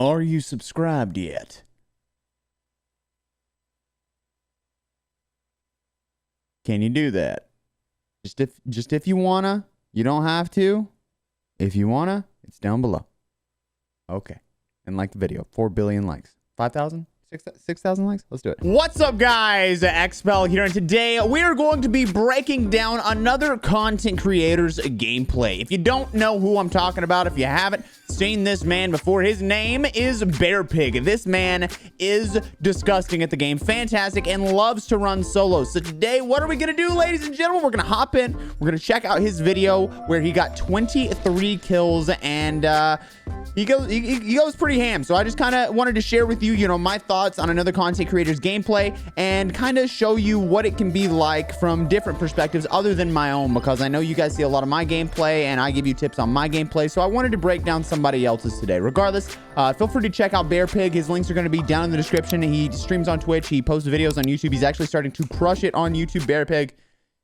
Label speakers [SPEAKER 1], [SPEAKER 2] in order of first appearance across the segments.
[SPEAKER 1] Are you subscribed yet? Can you do that? Just if you wanna. You don't have to. If you wanna, it's down below. Okay. And like the video. 4 billion likes. 5,000? 6,000 likes? Let's do it. What's up, guys? Expel here, and today we are going to be breaking down another content creator's gameplay. If you don't know who I'm talking about, if you haven't seen this man before, his name is BearPig. This man is disgusting at the game, fantastic, and loves to run solos. So today, what are we gonna do, ladies and gentlemen? We're gonna hop in, we're gonna check out his video where he got 23 kills, and he goes pretty ham. So I just kind of wanted to share with you, my thoughts on another content creator's gameplay and kind of show you what it can be like from different perspectives other than my own, because I know you guys see a lot of my gameplay and I give you tips on my gameplay. So I wanted to break down somebody else's today. Regardless, feel free to check out BearPig. His links are going to be down in the description. He streams on Twitch. He posts videos on YouTube. He's actually starting to crush it on YouTube. BearPig,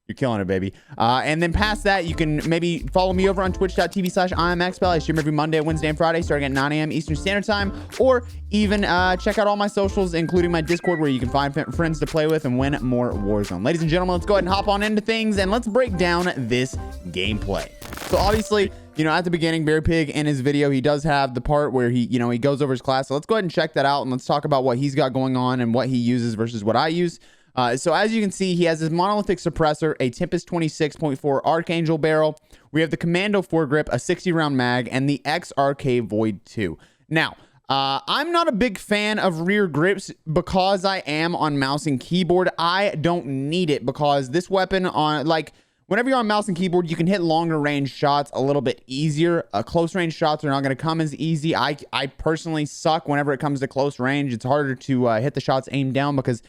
[SPEAKER 1] you're killing it, baby. And then past that, you can maybe follow me over on twitch.tv/iamexpel. I stream every Monday, Wednesday, and Friday starting at 9 a.m. Eastern Standard Time. Or even check out all my socials, including my Discord, where you can find friends to play with and win more Warzone. Ladies and gentlemen, let's go ahead and hop on into things, and let's break down this gameplay. So obviously, at the beginning, BearPig in his video, he does have the part where he goes over his class. So let's go ahead and check that out, and let's talk about what he's got going on and what he uses versus what I use. So as you can see, he has his monolithic suppressor, a Tempest 26.4 Archangel barrel. We have the Commando foregrip, a 60-round mag, and the XRK Void 2. Now, I'm not a big fan of rear grips because I am on mouse and keyboard. I don't need it because this weapon whenever you're on mouse and keyboard, you can hit longer range shots a little bit easier. Close range shots are not going to come as easy. I personally suck whenever it comes to close range. It's harder to hit the shots aimed down because,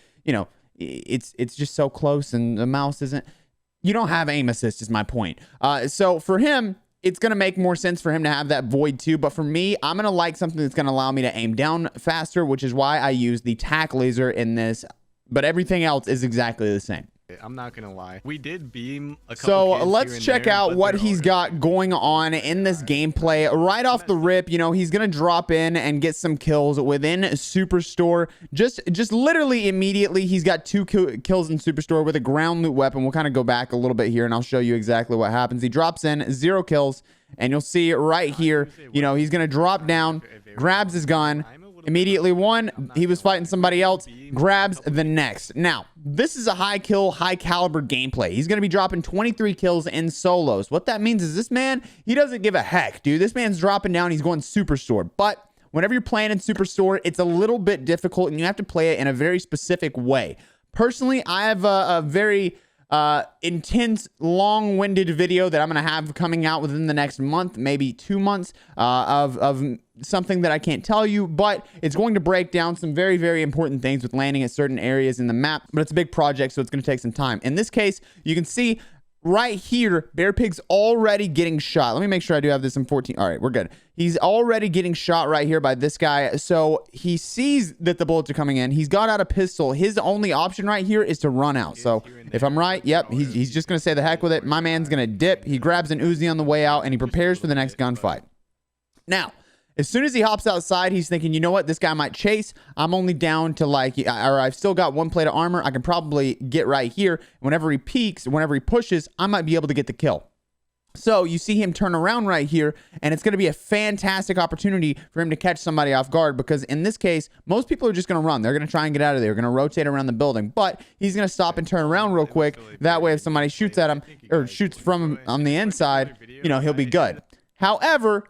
[SPEAKER 1] it's just so close, and the mouse isn't. You don't have aim assist is my point. So for him, it's going to make more sense for him to have that Void 2. But for me, I'm going to like something that's going to allow me to aim down faster, which is why I use the tac laser in this. But everything else is exactly the same.
[SPEAKER 2] I'm not gonna lie, we did beam a couple.
[SPEAKER 1] So let's check out what he's got going on in this gameplay. Right off the rip, he's gonna drop in and get some kills within Superstore. Just literally immediately, he's got 2 kills in Superstore with a ground loot weapon. We'll kind of go back a little bit here, and I'll show you exactly what happens. He drops in 0 kills, and you'll see right here. He's gonna drop down, grabs his gun. Immediately one, he was fighting somebody else, grabs the next. Now, this is a high kill, high caliber gameplay. He's going to be dropping 23 kills in solos. What that means is this man, he doesn't give a heck, dude. This man's dropping down. He's going Superstore. But whenever you're playing in Superstore, it's a little bit difficult, and you have to play it in a very specific way. Personally, I have a very intense, long-winded video that I'm going to have coming out within the next month, maybe 2 months, of something that I can't tell you, but it's going to break down some very, very important things with landing at certain areas in the map. But it's a big project, so it's going to take some time. In this case, you can see right here, BearPig's already getting shot. Let me make sure I do have this in 14. All right, we're good. He's already getting shot right here by this guy. So he sees that the bullets are coming in. He's got out a pistol. His only option right here is to run out. So if I'm right, yep, he's just going to say the heck with it. My man's going to dip. He grabs an Uzi on the way out, and he prepares for the next gunfight. Now, as soon as he hops outside, he's thinking, you know what? This guy might chase. I'm only down to or I've still got 1 plate of armor. I can probably get right here. Whenever he peeks, whenever he pushes, I might be able to get the kill. So you see him turn around right here, and it's going to be a fantastic opportunity for him to catch somebody off guard, because in this case, most people are just going to run. They're going to try and get out of there. They're going to rotate around the building, but he's going to stop and turn around real quick. That way, if somebody shoots at him or shoots from him on the inside, he'll be good. However,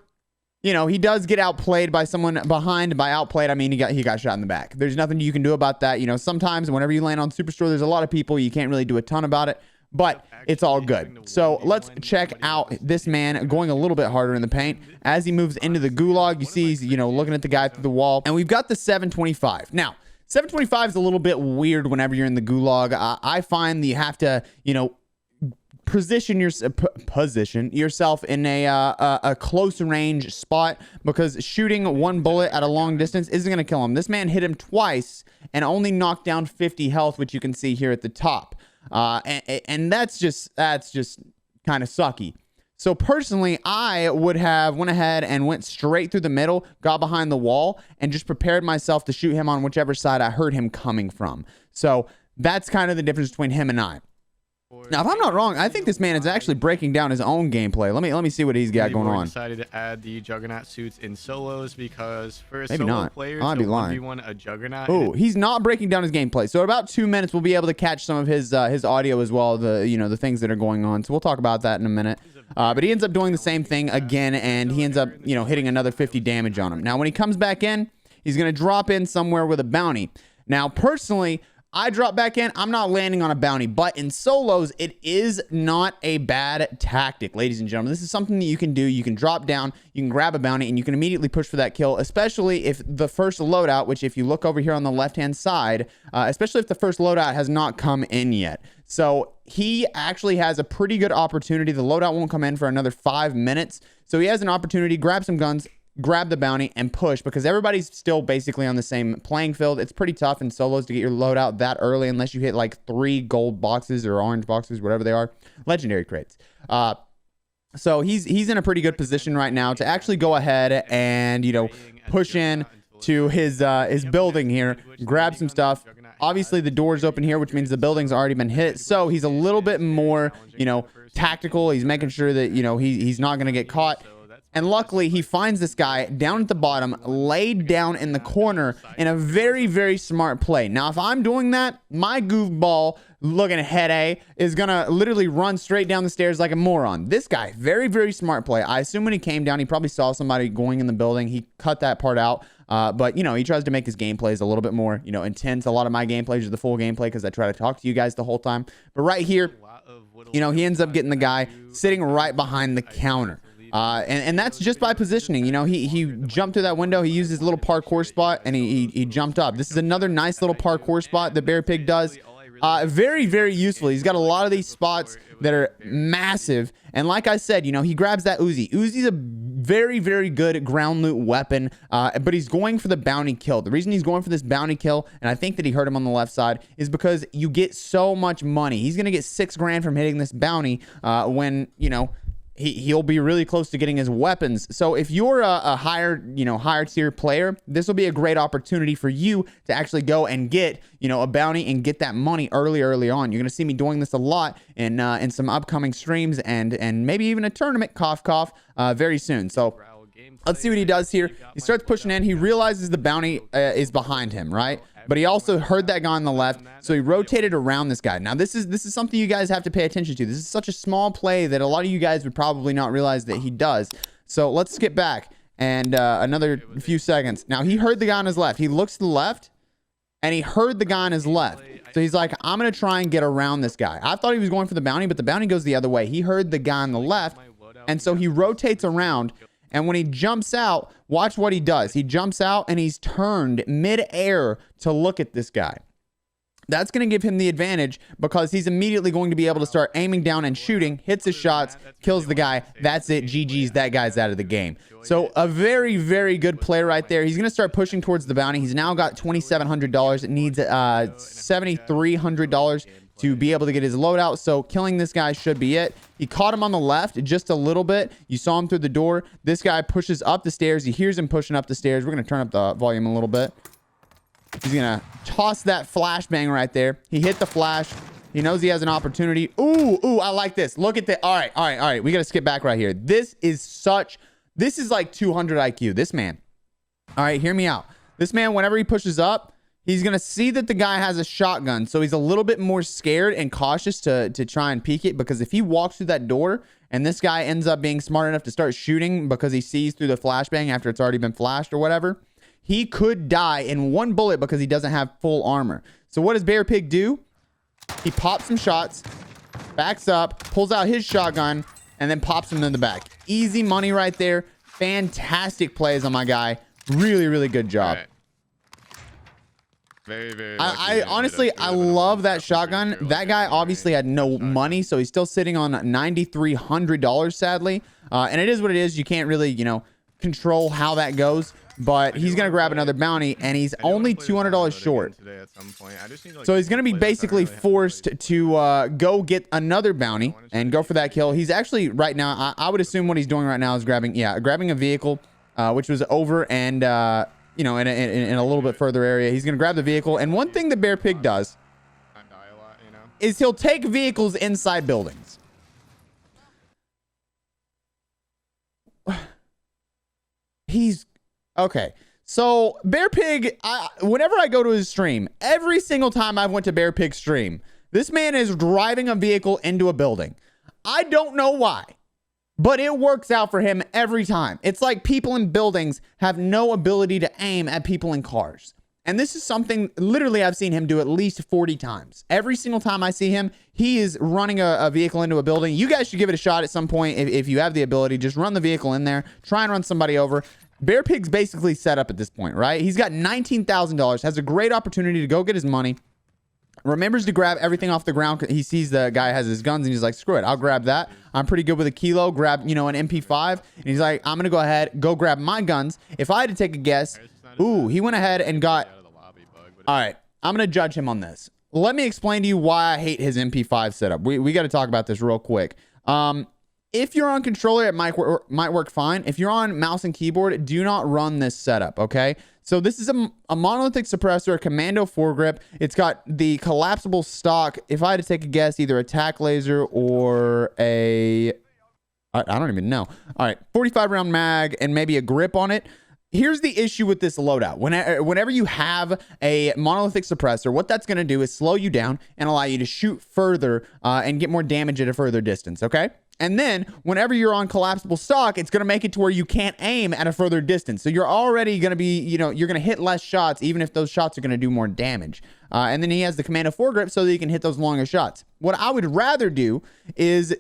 [SPEAKER 1] he does get outplayed by someone behind. By outplayed, I mean he got shot in the back. There's nothing you can do about that. Sometimes whenever you land on Superstore, there's a lot of people. You can't really do a ton about it, but it's all good. So let's check out this man going a little bit harder in the paint. As he moves into the gulag, you see he's, looking at the guy through the wall. And we've got the 725. Now, 725 is a little bit weird whenever you're in the gulag. I find that you have to, position yourself in a close range spot, because shooting 1 bullet at a long distance isn't going to kill him. This man hit him twice and only knocked down 50 health, which you can see here at the top. And that's just kind of sucky. So personally, I would have went ahead and went straight through the middle, got behind the wall, and just prepared myself to shoot him on whichever side I heard him coming from. So that's kind of the difference between him and I. Now, if I'm not wrong, I think this man is actually breaking down his own gameplay. Let me see what he's got going on.
[SPEAKER 2] Decided to add the Juggernaut suits in solos because for a
[SPEAKER 1] Maybe
[SPEAKER 2] solo
[SPEAKER 1] not.
[SPEAKER 2] player,
[SPEAKER 1] I'd be lying.
[SPEAKER 2] 1v1 a Juggernaut.
[SPEAKER 1] Oh, he's not breaking down his gameplay. So in about 2 minutes, we'll be able to catch some of his audio as well. The things that are going on. So we'll talk about that in a minute. But he ends up doing the same thing again, and he ends up hitting another 50 damage on him. Now when he comes back in, he's gonna drop in somewhere with a bounty. Now personally, I drop back in, I'm not landing on a bounty, but in solos, it is not a bad tactic, ladies and gentlemen. This is something that you can do. You can drop down, you can grab a bounty, and you can immediately push for that kill, especially if the first loadout, which if you look over here on the left-hand side, especially if the first loadout has not come in yet. So he actually has a pretty good opportunity. The loadout won't come in for another 5 minutes. So he has an opportunity, grab some guns, grab the bounty, and push, because everybody's still basically on the same playing field. It's pretty tough in solos to get your loadout that early unless you hit like 3 gold boxes or orange boxes, whatever they are, legendary crates. So he's in a pretty good position right now to actually go ahead and push in to his building here, grab some stuff. Obviously the door's open here, which means the building's already been hit, so he's a little bit more tactical. He's making sure that he's not going to get caught. And luckily, he finds this guy down at the bottom, laid down in the corner in a very, very smart play. Now, if I'm doing that, my goofball looking head A is going to literally run straight down the stairs like a moron. This guy, very, very smart play. I assume when he came down, he probably saw somebody going in the building. He cut that part out. But, he tries to make his gameplays a little bit more, intense. A lot of my gameplays are the full gameplay because I try to talk to you guys the whole time. But right here, he ends up getting the guy sitting right behind the counter. And that's just by positioning. He jumped through that window. He used his little parkour spot, and he jumped up. This is another nice little parkour spot that BearPig does. Very, very useful. He's got a lot of these spots that are massive. And like I said, he grabs that Uzi. Uzi's a very, very good ground loot weapon, but he's going for the bounty kill. The reason he's going for this bounty kill, and I think that he hurt him on the left side, is because you get so much money. He's going to get 6 grand from hitting this bounty when, he'll be really close to getting his weapons. So if you're a higher tier player, this will be a great opportunity for you to actually go and get, a bounty and get that money early on. You're going to see me doing this a lot in some upcoming streams and maybe even a tournament, cough, cough, very soon. So let's see what he does here. He starts pushing in. He realizes the bounty is behind him, right? But he also heard that guy on the left, so he rotated around this guy. Now, this is something you guys have to pay attention to. This is such a small play that a lot of you guys would probably not realize that he does. So let's skip back and another few seconds. Now, he heard the guy on his left. He looks to the left, and he heard the guy on his left. So he's like, I'm going to try and get around this guy. I thought he was going for the bounty, but the bounty goes the other way. He heard the guy on the left, and so he rotates around. And when he jumps out, watch what he does. He jumps out and he's turned mid-air to look at this guy. That's going to give him the advantage because he's immediately going to be able to start aiming down and shooting, hits his shots, kills the guy. That's it. GG's. That guy's out of the game. So a very, very good play right there. He's going to start pushing towards the bounty. He's now got $2,700. It needs $7,300 to be able to get his loadout. So killing this guy should be it. He caught him on the left just a little bit. You saw him through the door. This guy pushes up the stairs. He hears him pushing up the stairs. We're going to turn up the volume a little bit. He's going to toss that flashbang right there. He hit the flash. He knows he has an opportunity. Ooh, I like this. Look at that. All right. We got to skip back right here. This is like 200 IQ. This man. All right, hear me out. This man, whenever he pushes up, he's going to see that the guy has a shotgun, so he's a little bit more scared and cautious to try and peek it, because if he walks through that door and this guy ends up being smart enough to start shooting because he sees through the flashbang after it's already been flashed or whatever, he could die in one bullet because he doesn't have full armor. So what does BearPig do? He pops some shots, backs up, pulls out his shotgun, and then pops him in the back. Easy money right there. Fantastic plays on my guy. Really, really good job.
[SPEAKER 2] Very, very
[SPEAKER 1] I honestly, I love that shotgun. That guy obviously had no money, so he's still sitting on $9,300, sadly. And it is what it is. You can't really, control how that goes. but he's going to grab another bounty, and he's only $200 short. So he's going to be basically forced to go get another bounty and go for that kill. He's actually right now, I would assume what he's doing right now is grabbing a vehicle, which was over and, you know, in a little bit further area. He's going to grab the vehicle. And one thing the BearPig does is he'll take vehicles inside buildings. He's okay. So BearPig, whenever I go to his stream, every single time I went to BearPig's stream, this man is driving a vehicle into a building. I don't know why, but it works out for him every time. It's like people in buildings have no ability to aim at people in cars. And this is something literally I've seen him do at least 40 times. Every single time I see him, he is running a vehicle into a building. You guys should give it a shot at some point if you have the ability. Just run the vehicle in there. Try and run somebody over. BearPig's basically set up at this point, right? He's got $19,000. Has a great opportunity to go get his money. Remembers to grab everything off the ground. He sees the guy has his guns and he's like, screw it, I'll grab that. I'm pretty good with a kilo. Grab, you know, an MP5. And he's like, I'm going to go ahead, go grab my guns. If I had to take a guess, ooh, he went ahead and got... All right, I'm going to judge him on this. Let me explain to you why I hate his MP5 setup. We got to talk about this real quick. If you're on controller, it might work fine. If you're on mouse and keyboard, do not run this setup, okay? So this is a monolithic suppressor, a commando foregrip. It's got the collapsible stock. If I had to take a guess, either a tac laser or a... I don't even know. All right, 45 round mag and maybe a grip on it. Here's the issue with this loadout. Whenever you have a monolithic suppressor, what that's going to do is slow you down and allow you to shoot further and get more damage at a further distance, okay? And then whenever you're on collapsible stock, it's going to make it to where you can't aim at a further distance. So you're already going to be, you know, you're going to hit less shots, even if those shots are going to do more damage. And then he has the commando foregrip so that you can hit those longer shots. What I would rather do is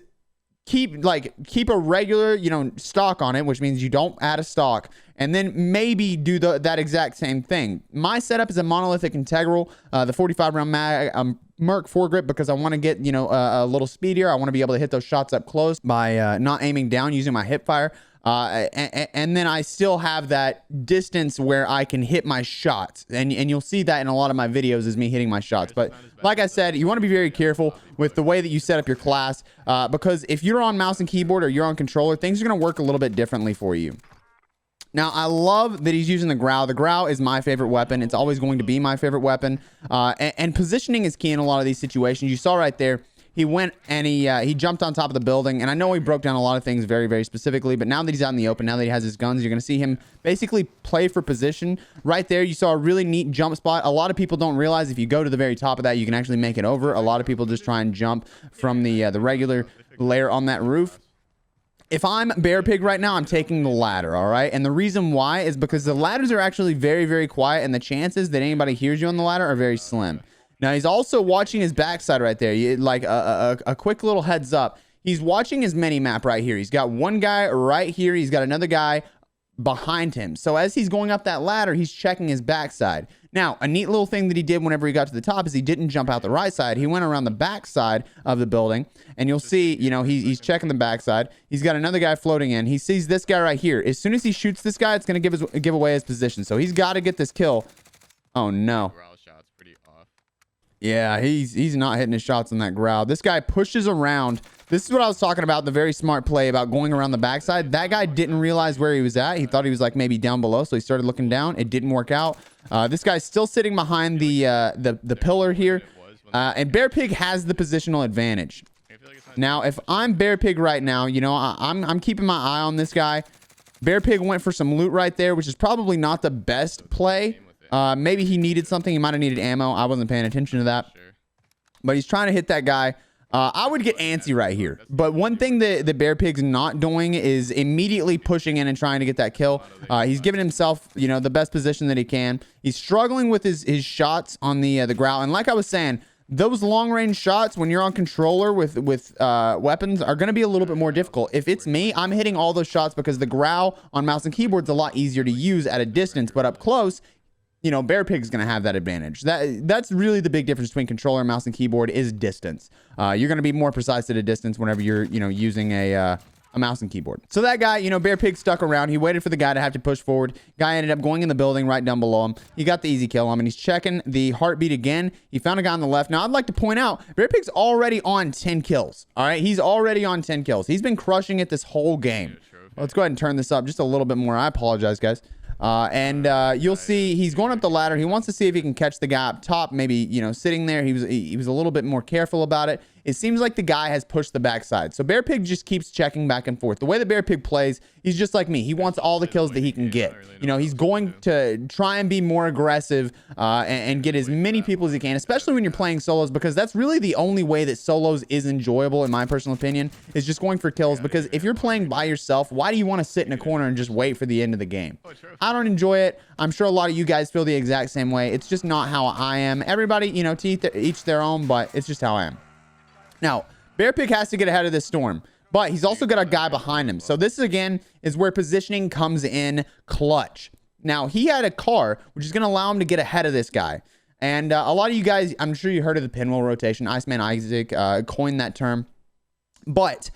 [SPEAKER 1] keep a regular, you know, stock on it, which means you don't add a stock, and then maybe do that exact same thing. My setup is a monolithic integral, the 45 round mag, Merc foregrip, because I want to get, you know, a little speedier. I want to be able to hit those shots up close by not aiming down using my hip fire. And then I still have that distance where I can hit my shots. And you'll see that in a lot of my videos is me hitting my shots. But like I said, you want to be very careful with the way that you set up your class, because if you're on mouse and keyboard or you're on controller, things are going to work a little bit differently for you. Now, I love that he's using the growl. The growl is my favorite weapon. It's always going to be my favorite weapon. And positioning is key in a lot of these situations. You saw right there, he went and he jumped on top of the building. And I know he broke down a lot of things very, very specifically. But now that he's out in the open, now that he has his guns, you're going to see him basically play for position. Right there, you saw a really neat jump spot. A lot of people don't realize if you go to the very top of that, you can actually make it over. A lot of people just try and jump from the regular layer on that roof. If I'm BearPig right now, I'm taking the ladder, all right? And the reason why is because the ladders are actually very, very quiet, and the chances that anybody hears you on the ladder are very slim. Now, he's also watching his backside right there. Like a quick little heads up. He's watching his mini-map right here. He's got one guy right here. He's got another guy behind him. So as he's going up that ladder, he's checking his backside. Now, a neat little thing that he did whenever he got to the top is he didn't jump out the right side. He went around the back side of the building, and you'll see, you know, he's checking the backside. He's got another guy floating in. He sees this guy right here. As soon as he shoots this guy, it's going to give away his position. So he's got to get this kill. Oh, no. Yeah, he's not hitting his shots on that growl. This guy pushes around. This is what I was talking about, the very smart play about going around the backside. That guy didn't realize where he was at. He thought he was like maybe down below, so he started looking down. It didn't work out. This guy's still sitting behind the pillar here, and BearPig has the positional advantage. Now, if I'm BearPig right now, you know, I'm keeping my eye on this guy. BearPig went for some loot right there, which is probably not the best play. Maybe he needed something. He might have needed ammo. I wasn't paying attention to that. But he's trying to hit that guy. I would get antsy right here. But one thing that the BearPig's not doing is immediately pushing in and trying to get that kill. He's giving himself, you know, the best position that he can. He's struggling with his shots on the growl. And like I was saying, those long-range shots when you're on controller with weapons are going to be a little bit more difficult. If it's me, I'm hitting all those shots because the growl on mouse and keyboard is a lot easier to use at a distance. But up close, you know, BearPig's going to have that advantage. That's really the big difference between controller, mouse, and keyboard is distance. You're going to be more precise at a distance whenever you're, you know, using a a mouse and keyboard. So that guy, you know, BearPig stuck around. He waited for the guy to have to push forward. Guy ended up going in the building right down below him. He got the easy kill on him, and he's checking the heartbeat again. He found a guy on the left. Now, I'd like to point out, BearPig's already on 10 kills. All right, he's already on 10 kills. He's been crushing it this whole game. Let's go ahead and turn this up just a little bit more. I apologize, guys. You'll see he's going up the ladder. He wants to see if he can catch the guy up top. Maybe, you know, sitting there. He was a little bit more careful about it. It seems like the guy has pushed the backside. So BearPig just keeps checking back and forth. The way that BearPig plays, he's just like me. He wants all the kills that he can get. You know, he's going to try and be more aggressive and get as many people as he can, especially when you're playing solos, because that's really the only way that solos is enjoyable, in my personal opinion, is just going for kills. Because if you're playing by yourself, why do you want to sit in a corner and just wait for the end of the game? I don't enjoy it. I'm sure a lot of you guys feel the exact same way. It's just not how I am. Everybody, you know, to each their own, but it's just how I am. Now, BearPig has to get ahead of this storm, but he's also got a guy behind him. So this, again, is where positioning comes in clutch. Now, he had a car, which is going to allow him to get ahead of this guy. And a lot of you guys, I'm sure you heard of the pinwheel rotation. Iceman Isaac coined that term. But,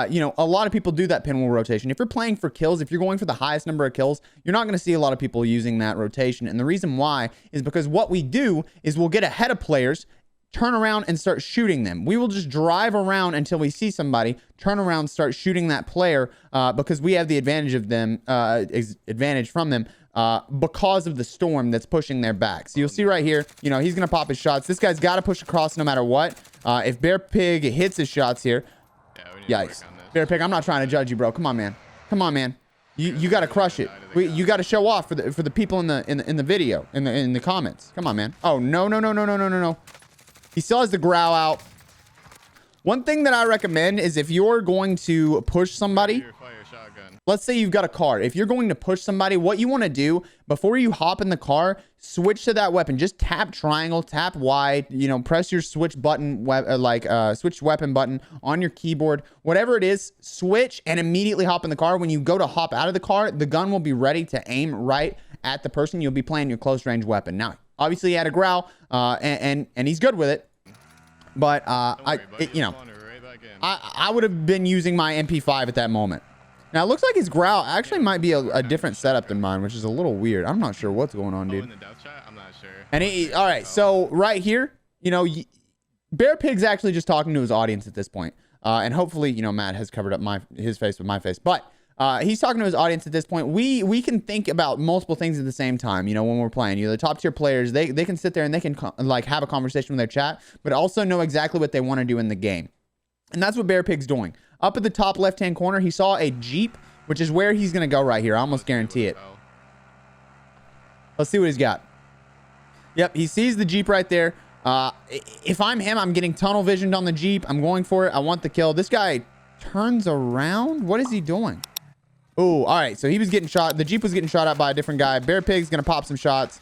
[SPEAKER 1] you know, a lot of people do that pinwheel rotation. If you're playing for kills, if you're going for the highest number of kills, you're not going to see a lot of people using that rotation. And the reason why is because what we do is we'll get ahead of players, turn around and start shooting them. We will just drive around until we see somebody, turn around, start shooting that player because we have the advantage of them, advantage from them because of the storm that's pushing their back. So you'll see right here, you know, he's going to pop his shots. This guy's got to push across no matter what. If BearPig hits his shots here, yikes. BearPig, I'm not trying to judge you, bro. Come on, man. Come on, man. You got to crush it. You got to show off for the people in the video, in the comments. Come on, man. Oh, no. He still has the growl out. One thing that I recommend is if you're going to push somebody, let's say you've got a car. If you're going to push somebody, what you want to do before you hop in the car, switch to that weapon. Just tap triangle, tap Y, you know, press your switch button, switch weapon button on your keyboard. Whatever it is, switch and immediately hop in the car. When you go to hop out of the car, the gun will be ready to aim right at the person. You'll be playing your close range weapon. Now, obviously, he had a growl, and he's good with it. But I would have been using my MP5 at that moment. Now, it looks like his growl actually might be a different setup than mine, which is a little weird. I'm not sure what's going on, dude.
[SPEAKER 2] I'm not sure.
[SPEAKER 1] And all right, so right here, you know, BearPig's actually just talking to his audience at this point. And hopefully, you know, Matt has covered up his face with my face. But he's talking to his audience at this point. We can think about multiple things at the same time, you know, when we're playing. You know, the top tier players, they can sit there and they can like have a conversation with their chat, but also know exactly what they want to do in the game. And that's what BearPig's doing. Up at the top left-hand corner, he saw a Jeep, which is where he's going to go right here. I almost guarantee it. Let's see what he's got. Yep, he sees the Jeep right there. If I'm him, I'm getting tunnel visioned on the Jeep. I'm going for it. I want the kill. This guy turns around. What is he doing? Oh, all right. So he was getting shot. The Jeep was getting shot at by a different guy. BearPig's going to pop some shots.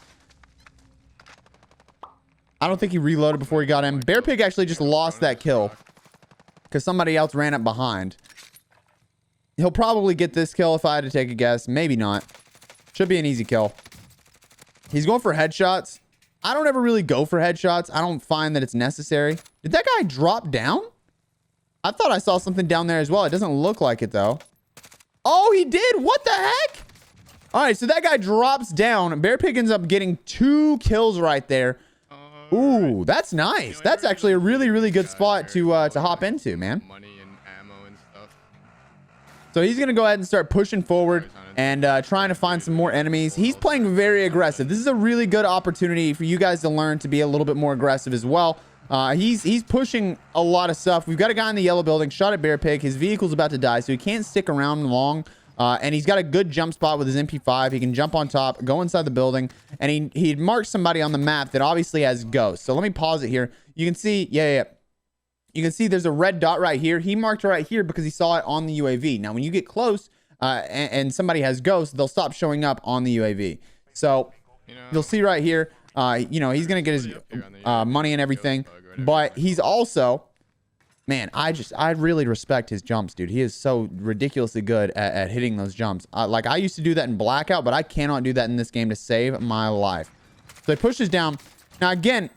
[SPEAKER 1] I don't think he reloaded before he got him. BearPig actually just lost that kill because somebody else ran up behind. He'll probably get this kill if I had to take a guess. Maybe not. Should be an easy kill. He's going for headshots. I don't ever really go for headshots. I don't find that it's necessary. Did that guy drop down? I thought I saw something down there as well. It doesn't look like it, though. Oh, he did. What the heck? All right, so that guy drops down. BearPig ends up getting 2 kills right there. Ooh, that's nice. That's actually a really, really good spot to hop into, man.
[SPEAKER 2] Money and ammo and stuff.
[SPEAKER 1] So he's going to go ahead and start pushing forward and trying to find some more enemies. He's playing very aggressive. This is a really good opportunity for you guys to learn to be a little bit more aggressive as well. He's pushing a lot of stuff. We've got a guy in the yellow building, shot at BearPig. His vehicle's about to die, so he can't stick around long. And he's got a good jump spot with his MP5. He can jump on top, go inside the building, and he'd marked somebody on the map that obviously has ghosts. So let me pause it here. You can see, yeah. You can see there's a red dot right here. He marked right here because he saw it on the UAV. Now, when you get close and somebody has ghosts, they'll stop showing up on the UAV. So you'll see right here, you know, he's going to get his money and everything. But he's also... Man, I really respect his jumps, dude. He is so ridiculously good at hitting those jumps. Like, I used to do that in Blackout, but I cannot do that in this game to save my life. So he pushes down. Now, again,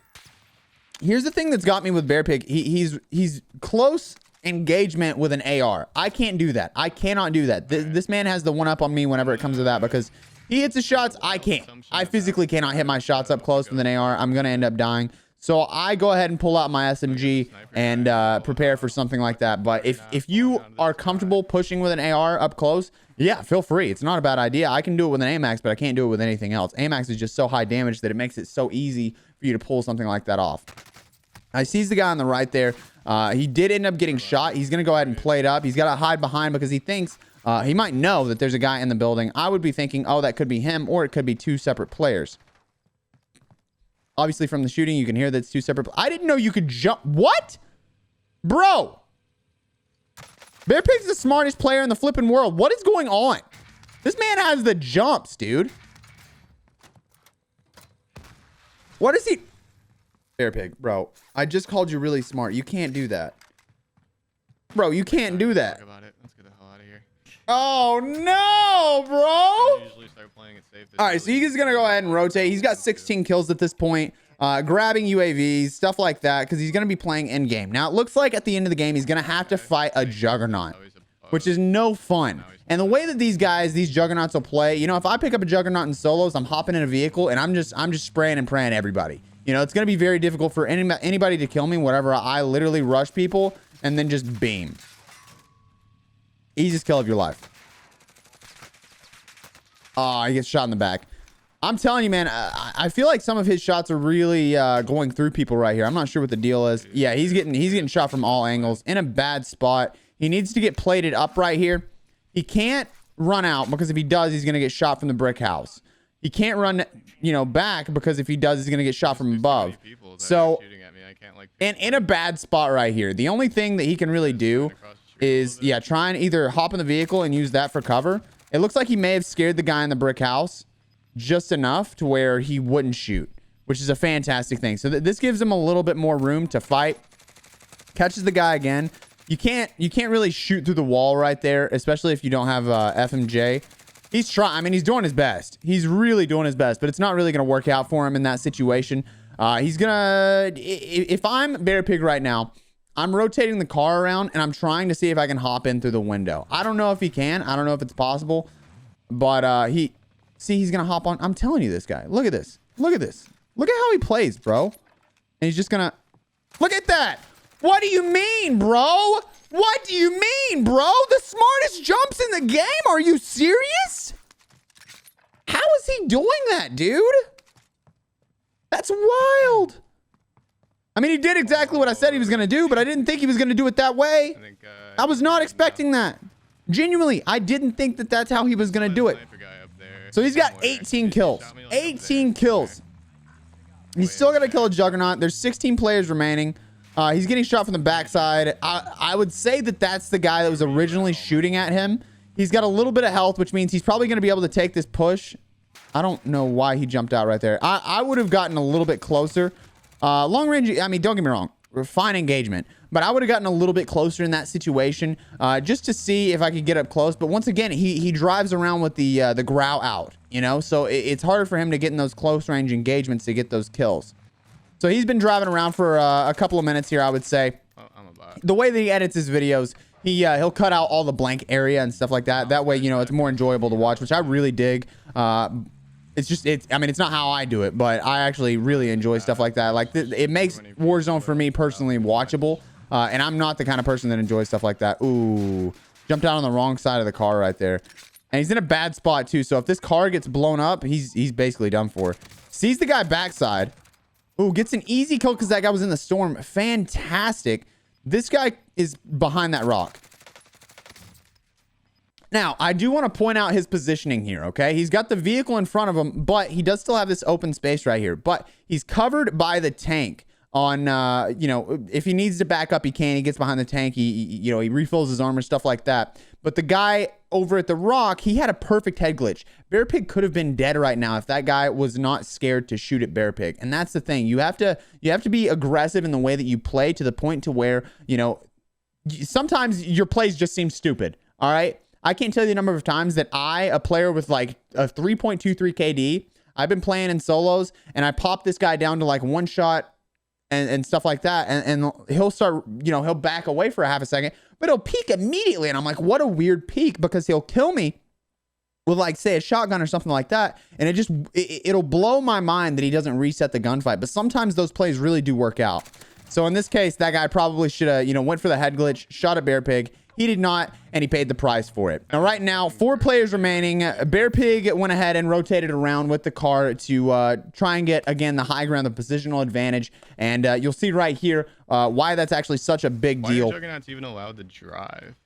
[SPEAKER 1] here's the thing that's got me with BearPig. He's close engagement with an AR. I can't do that. I cannot do that. This man has the one up on me whenever it comes to that, because he hits his shots. I can't. I physically cannot hit my shots up close with an AR. I'm going to end up dying. So I go ahead and pull out my SMG and prepare for something like that. But if you are comfortable pushing with an AR up close, yeah, feel free. It's not a bad idea. I can do it with an AMAX, but I can't do it with anything else. AMAX is just so high damage that it makes it so easy for you to pull something like that off. I sees the guy on the right there. He did end up getting shot. He's going to go ahead and play it up. He's got to hide behind because he thinks he might know that there's a guy in the building. I would be thinking, oh, that could be him, or it could be two separate players. Obviously, from the shooting, you can hear that it's two separate. I didn't know you could jump. What? Bro. BearPig's the smartest player in the flipping world. What is going on? This man has the jumps, dude. What is he? BearPig, bro. I just called you really smart. You can't do that. Bro, you can't do that.
[SPEAKER 2] About it. Let's get the hell out of here.
[SPEAKER 1] Oh, no, bro.
[SPEAKER 2] I usually start playing it safe.
[SPEAKER 1] All right, so he's going to go ahead and rotate. He's got 16 kills at this point. Grabbing UAVs, stuff like that, because he's going to be playing in game. Now, it looks like at the end of the game, he's going to have to fight a Juggernaut, which is no fun. And the way that these Juggernauts will play, you know, if I pick up a Juggernaut in solos, I'm hopping in a vehicle and I'm just spraying and praying everybody. You know, it's going to be very difficult for anybody to kill me, whatever. I literally rush people and then just beam. Easiest kill of your life. Oh, he gets shot in the back. I'm telling you, man, I feel like some of his shots are really going through people right here. I'm not sure what the deal is. Yeah, he's getting shot from all angles in a bad spot. He needs to get plated up right here. He can't run out, because if he does, he's going to get shot from the brick house. He can't run, you know, back, because if he does, he's going to get shot from above. So, in a bad spot right here, the only thing that he can really do is, yeah, try and either hop in the vehicle and use that for cover. It looks like he may have scared the guy in the brick house just enough to where he wouldn't shoot, which is a fantastic thing. So this gives him a little bit more room to fight. Catches the guy again. You can't really shoot through the wall right there, especially if you don't have FMJ. He's trying. I mean, he's doing his best. He's really doing his best, but it's not really going to work out for him in that situation. He's gonna. If I'm BearPig right now, I'm rotating the car around and I'm trying to see if I can hop in through the window. I don't know if he can. I don't know if it's possible, but he's gonna hop on. I'm telling you, this guy. Look at this. Look at this. Look at how he plays, bro. And he's just gonna. Look at that. What do you mean, bro? What do you mean, bro? The smartest jumps in the game? Are you serious? How is he doing that, dude? That's wild. I mean, he did exactly what I said he was going to do, but I didn't think he was going to do it that way. I was not expecting that. Genuinely, I didn't think that that's how he was going to do it. So he's got 18 kills. 18 kills. He's still got to kill a Juggernaut. There's 16 players remaining. He's getting shot from the backside. I would say that that's the guy that was originally shooting at him. He's got a little bit of health, which means he's probably going to be able to take this push. I don't know why he jumped out right there. I would have gotten a little bit closer. Long range, I mean, don't get me wrong. Fine engagement. But I would have gotten a little bit closer in that situation just to see if I could get up close. But once again, he drives around with the growl out, you know? So it's harder for him to get in those close range engagements to get those kills. So he's been driving around for a couple of minutes here, I would say. The way that he edits his videos, he'll cut out all the blank area and stuff like that. That way, you know, it's more enjoyable to watch, which I really dig. I mean, it's not how I do it, but I actually really enjoy stuff like that. Like, it makes Warzone for me personally watchable. And I'm not the kind of person that enjoys stuff like that. Ooh, jumped out on the wrong side of the car right there. And he's in a bad spot too. So if this car gets blown up, he's basically done for. Sees the guy backside. Ooh, gets an easy kill because that guy was in the storm. Fantastic. This guy is behind that rock. Now, I do want to point out his positioning here, okay? He's got the vehicle in front of him, but he does still have this open space right here. But he's covered by the tank on, you know, if he needs to back up, he can. He gets behind the tank. He refills his armor, stuff like that. But the guy over at the rock, he had a perfect head glitch. BearPig could have been dead right now if that guy was not scared to shoot at BearPig. And that's the thing. You have to be aggressive in the way that you play to the point to where, you know, sometimes your plays just seem stupid. All right. I can't tell you the number of times that a player with like a 3.23 KD, I've been playing in solos and I popped this guy down to like one shot and stuff like that. And he'll start, you know, he'll back away for a half a second, but he'll peek immediately. And I'm like, what a weird peek, because he'll kill me with, like, say, a shotgun or something like that. And it'll blow my mind that he doesn't reset the gunfight. But sometimes those plays really do work out. So in this case, that guy probably should have, you know, went for the head glitch, shot at BearPig. He did not, and he paid the price for it. Now, right now, 4 players remaining. BearPig went ahead and rotated around with the car to try and get, again, the high ground, the positional advantage. And you'll see right here why that's actually such a big deal.
[SPEAKER 2] Why are Juggernauts even allowed to drive?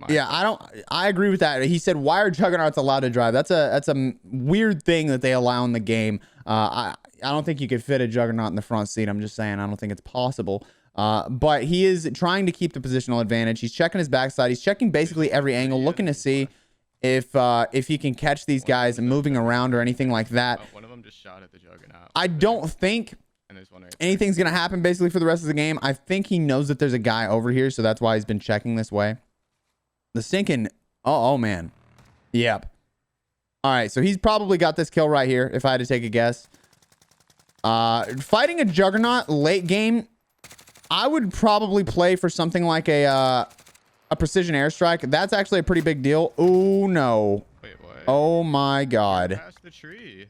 [SPEAKER 1] Yeah, I agree with that. He said, why are Juggernauts allowed to drive? That's a weird thing that they allow in the game. I don't think you could fit a Juggernaut in the front seat. I'm just saying, I don't think it's possible. But he is trying to keep the positional advantage. He's checking his backside. He's checking basically every angle, looking to see if he can catch these guys moving around or anything like that.
[SPEAKER 2] One of them just shot at the Juggernaut.
[SPEAKER 1] I don't think anything's going to happen basically for the rest of the game. I think he knows that there's a guy over here, so that's why he's been checking this way. The stinking... Oh, man. Yep. All right, so he's probably got this kill right here, if I had to take a guess. Fighting a Juggernaut late game, I would probably play for something like a precision airstrike. That's actually a pretty big deal. Oh, no.
[SPEAKER 2] Wait, what?
[SPEAKER 1] Oh, my God.
[SPEAKER 2] Past the tree.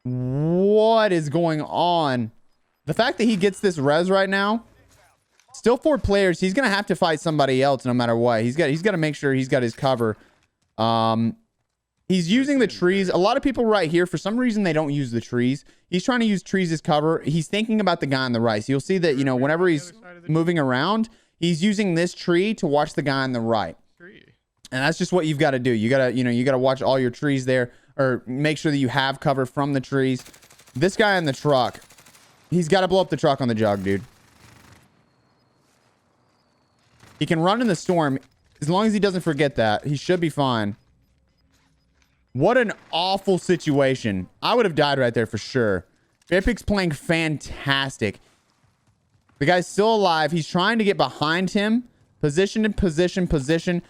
[SPEAKER 1] What is going on? The fact that he gets this res right now... Still 4 players. He's gonna have to fight somebody else no matter what. He's got to make sure he's got his cover. He's using the trees. A lot of people right here, for some reason, they don't use the trees. He's trying to use trees as cover. He's thinking about the guy on the right. So you'll see that, you know, whenever he's moving around, he's using this tree to watch the guy on the right. And that's just what you've got to do. You gotta watch all your trees there, or make sure that you have cover from the trees. This guy in the truck, he's got to blow up the truck on the jug, dude. He can run in the storm. As long as he doesn't forget that, he should be fine. What an awful situation. I would have died right there for sure. BearPig's playing fantastic. The guy's still alive. He's trying to get behind him. Position and position, position.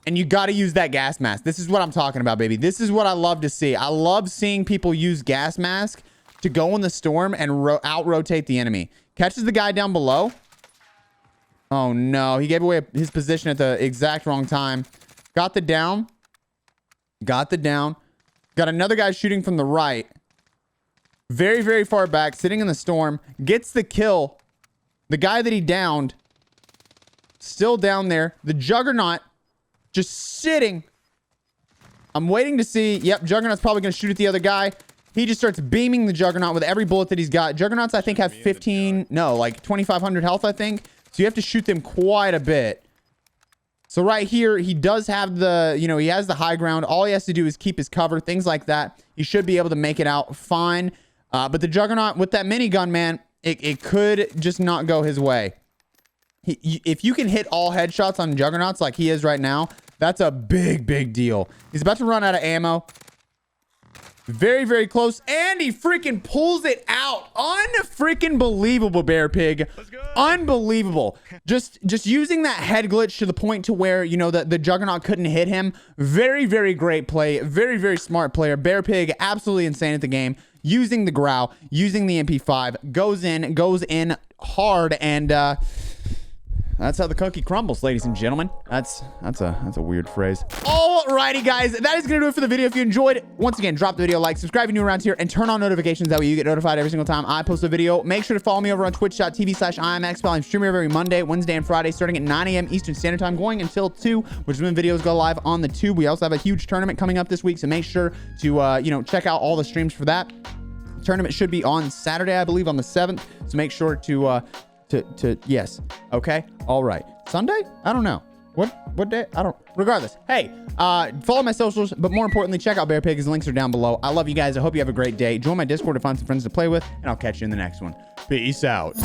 [SPEAKER 1] And you got to use that gas mask. This is what I'm talking about, baby. This is what I love to see. I love seeing people use gas mask to go in the storm and out-rotate the enemy. Catches the guy down below. Oh, no. He gave away his position at the exact wrong time. Got the down. Got the down. Got another guy shooting from the right. Very, very far back. Sitting in the storm. Gets the kill. The guy that he downed. Still down there. The Juggernaut just sitting. I'm waiting to see. Yep, Juggernaut's probably going to shoot at the other guy. He just starts beaming the Juggernaut with every bullet that he's got. Juggernauts, I think, have 15... No, like 2,500 health, I think. So you have to shoot them quite a bit. So right here, he does have the, you know, he has the high ground. All he has to do is keep his cover, things like that. He should be able to make it out fine. But the Juggernaut with that minigun, man, it could just not go his way. If you can hit all headshots on Juggernauts like he is right now, that's a big, big deal. He's about to run out of ammo. Very, very close. And he freaking pulls it out. Unfreaking believable, BearPig.
[SPEAKER 2] Let's go.
[SPEAKER 1] Unbelievable. Just using that head glitch to the point to where, you know, the Juggernaut couldn't hit him. Very, very great play. Very, very smart player. BearPig, absolutely insane at the game. Using the growl, using the MP5, goes in hard, and that's how the cookie crumbles, ladies and gentlemen. That's a weird phrase. Alrighty, guys, that is gonna do it for the video. If you enjoyed, once again, drop the video a like, subscribe if you're new around here, and turn on notifications. That way you get notified every single time I post a video. Make sure to follow me over on twitch.tv/iamexpel. I'm streaming every Monday, Wednesday, and Friday, starting at 9 a.m. Eastern Standard Time, going until 2, which is when videos go live on the tube. We also have a huge tournament coming up this week, so make sure to you know, check out all the streams for that. The tournament should be on Saturday, I believe, on the 7th. So make sure to yes. Okay. All right. Sunday? I don't know. What day? I don't. Regardless. Hey, follow my socials, but more importantly, check out BearPig. His links are down below. I love you guys. I hope you have a great day. Join my Discord to find some friends to play with, and I'll catch you in the next one. Peace out.